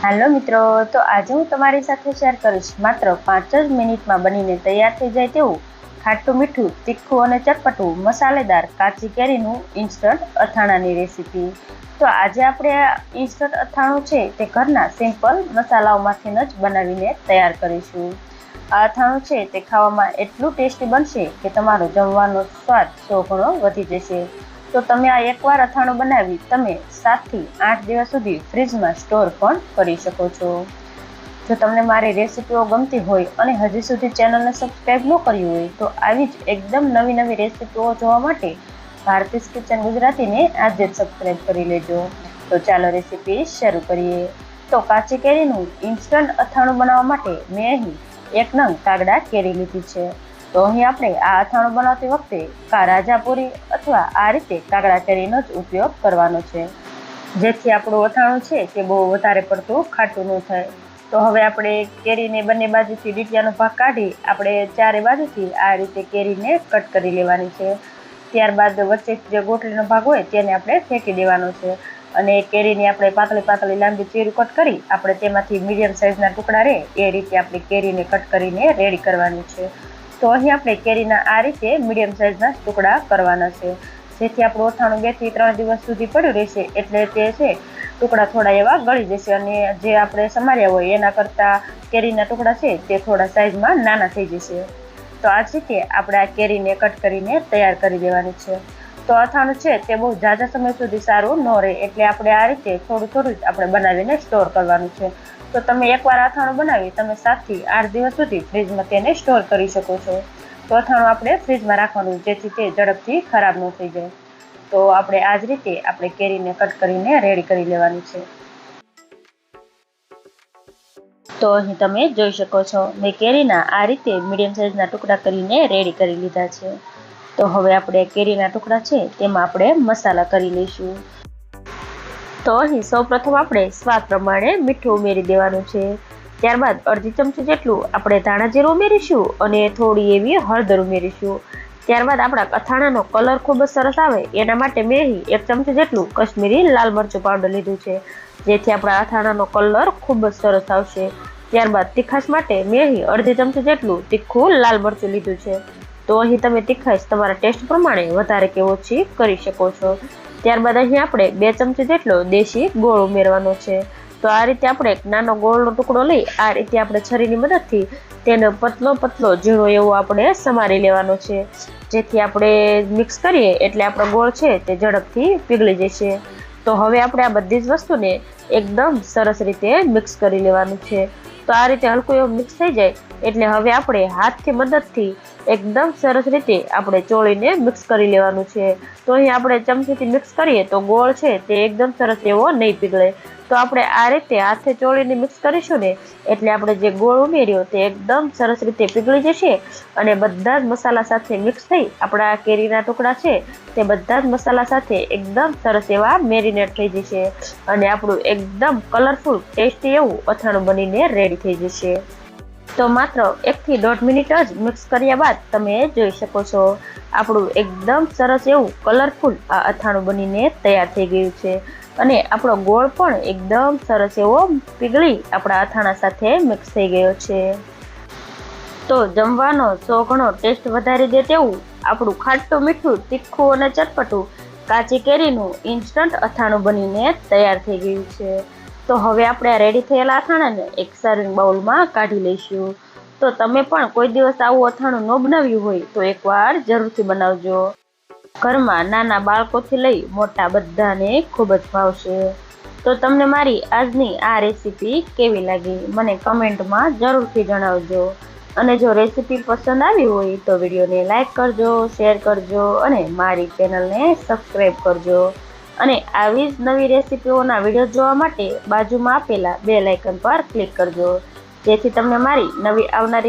Hello मित्रों, तो आज हूँ तमारी साथे शेर करीश मात्र 5 ज मिनिट में बनीने तैयार थई जाय तेवुं खाटुं मीठुं तीखुं अने चटपटुं मसालेदार काची केरीनुं इन्स्टंट अथाणानी रेसिपी। तो आज आपणे इन्स्टंट अथाणुं छे ते घरना सिम्पल मसालाओमांथी ज बनावीने तैयार करीशुं। आ अथाणुं छे ते खावामां एटलुं टेस्टी बनशे के तमारो जमवानो स्वाद 100 गणो वधी जशे। तो तमे आ एकवार अथाणुं बनावी तमे 7 થી 8 દિવસ सुधी फ्रीज में स्टोर पण करी शको छो। जो तमने मारी रेसिपीओ गमती होय अने हजी सुधी चेनल ने सब्सक्राइब न करी होय तो आवी ज एकदम नवी नवी रेसिपीओ जोवा माटे भारतीज किचन गुजराती ने आज ज सब्सक्राइब करी लेजो। तो चालो रेसिपी शुरू करिए। तो काची केरीनुं इन्स्टंट अथाणुं बनाववा माटे मैं अहीं 1 नंग कागड़ा केरी लीधी छे। तो अहीं आपणे आ अथाणुं बनावती वखते राजापुरी अथवा आ रीते कागड़ा केरीनो ज उपयोग करवानो छे, जेथी आपणुं अथाणुं छे ते बहु वधारे पड़तुं खाटुं न थाय। तो हवे आपणे केरीने बंने बाजुथी डीटियानो भाग काढी आपणे चारे बाजुथी आ रीते केरीने कट करी लेवानी छे। त्यारबाद वच्चे जे गोटलीनो भाग होय तेने आपणे फेंकी देवानो छे अने केरीने आपणे पातળી पातળી लांबी चीरू कट करी आपणे तेमांथी मीडियम साइजना टुकड़ा रहे ए रीते आपणे केरीने कट करीने रेडी करवानी छे। तो अहीं आपणे केरीना आ रीते मीडियम साइजना टुकड़ा करवाना छे, जेथी आपणुं अथाणुं 2 થી 3 દિવસ सुधी पड्युं रहेशे एटले ते छे टुकड़ा थोड़ा एवा गળી जशे अने जे आपणे समार्या होय एना करता केरीना टुकड़ा छे ते थोड़ा साइजमां नाना थई जशे। तो आ रीते आपणे आ केरीने कट करीने तैयार करी देवानी छे। तो अथाणुं छे ते बहु जाजा समय सुधी सारुं न रहे एटले आपणे आ रीते थोडुं थोडुं ज आपणे बनावीने स्टोर करवानुं छे। तो तमे एकवार अथाणुं बनावी तमे 7 થી 8 દિવસ सुधी फ्रीजमां तेने स्टोर करी शको छो। तो अथाणुं आपणे फ्रीजमां राखवानुं जेथी ते झड़पथी खराब न थई जाय। तो आपणे आ ज रीते आपणे केरीने कट करीने रेडी करी लेवानी छे। तो अहीं तमे जोई शको छो मैं केरीना आ रीते मीडियम साइजना टुकड़ा करीने रेडी करी लीधा छे। तो हवे आपणे केरीना टुकड़ा छे तेमां आपणे मसाला करी लईशुं। तो अहीं सौप्रथम आपणे स्वाद प्रमाणे मीठुं उमेरी देवानुं छे। त्यारबाद अर्धी चमची जेटલું આપણે ધાણા જીરું ઉમેરીશું અને થોડી એવી હળદર ઉમેરીશું। ત્યારબાદ આપણા અથાણાનો કલર ખૂબ જ સરસ આવે એના માટે મેં અહીં 1 ચમચી જેટલું કશ્મીરી લાલ મરચું પાવડર લીધું છે, જેથી આપણા અથાણાનો કલર ખૂબ જ સરસ આવશે। ત્યારબાદ તીખાશ માટે મેં અહીં અડધી ચમચી જેટલું તીખું લાલ મરચું લીધું છે। તો અહીં તમે તીખાશ તમારા ટેસ્ટ પ્રમાણે વધારે કે ઓછી કરી શકો છો। ત્યારબાદ અહીં આપણે 2 ચમચી જેટલો દેશી ગોળ ઉમેરવાનો છે। तो आ रीते आपणे एक नानो गोळनो टुकड़ो लई आ रीते आपणे छरीनी मददथी तेनो पतलो पतलो झीणो एवो आपणे समारी लेवानो छे, जेथी आपणे मिक्स करीए एटले आपणो गोळ छे ते झड़पथी पीगળી जशे। तो हवे आपणे आ बधी ज वस्तुने एकदम सरस रीते मिक्स करी लेवानुं छे। तो आ रीते हलकुं एवुं मिक्स थई जाय एटले हवे आपणे हाथथी मददथी एकदम सरस रीते आपणे ચોળીને मिक्स करी लेवानुं छे। तो અહીં આપણે ચમચીથી મિક્સ કરીએ તો ગોળ છે તે એકદમ સરસ એવો નહીં પીગળે। તો આપણે આ રીતે હાથે ચોળીને મિક્સ કરીશું ને એટલે આપણે જે ગોળ ઉમેર્યો તે એકદમ સરસ રીતે પીગળી જશે અને બધા જ મસાલા સાથે મિક્સ થઈ આપણા કેરીના ટુકડા છે તે બધા જ મસાલા સાથે એકદમ સરસ એવા મેરિનેટ થઈ જશે અને આપણું એકદમ કલરફુલ ટેસ્ટી એવું અથાણું બનીને રેડી થઈ જશે। तो मात्र 1 થી 1.5 મિનિટ ज मिक्स कर्या बाद तमे जोई शको छो आपणुं एकदम सरस एवुं कलरफुल आ अथाणुं बनीने तैयार थई गयुं छे अने आपणो गोळ पण एकदम सरस एवो पीगળી आपणा अथाणा साथे मिक्स थई गयो छे। तो जमवानो 100 गणो टेस्ट वधारी दे तेवुं आपणुं खाटुं मीठुं तीखुं अने चटपटुं काची केरीनुं इन्स्टंट अथाणुं बनीने तैयार थई गयुं छे। तो हवे आपणे आ रेडी थयेला अथाणाने एक सर्विंग बाउलमां काढी लईशुं। तो तमे पण कोई दिवस आवुं अथाणुं न बनाव्युं होय तो एकवार जरूरथी बनावजो। घरमां नाना बाळकोथी लई मोटा बधाने खूब ज भावशे। तो तमने मारी आजनी आ रेसिपी केवी लागी मने कमेंटमां जरूरथी जणावजो अने जो रेसिपी पसंद आवी होय तो विडियोने लाइक करजो, शेर करजो अने मारी चेनलने सब्सक्राइब करजो અને આવી જ નવી રેસિપીઓના વિડીયો જોવા માટે બાજુમાં આપેલા બેલ આઇકન પર ક્લિક કરજો, જેથી તમને મારી નવી આવનારી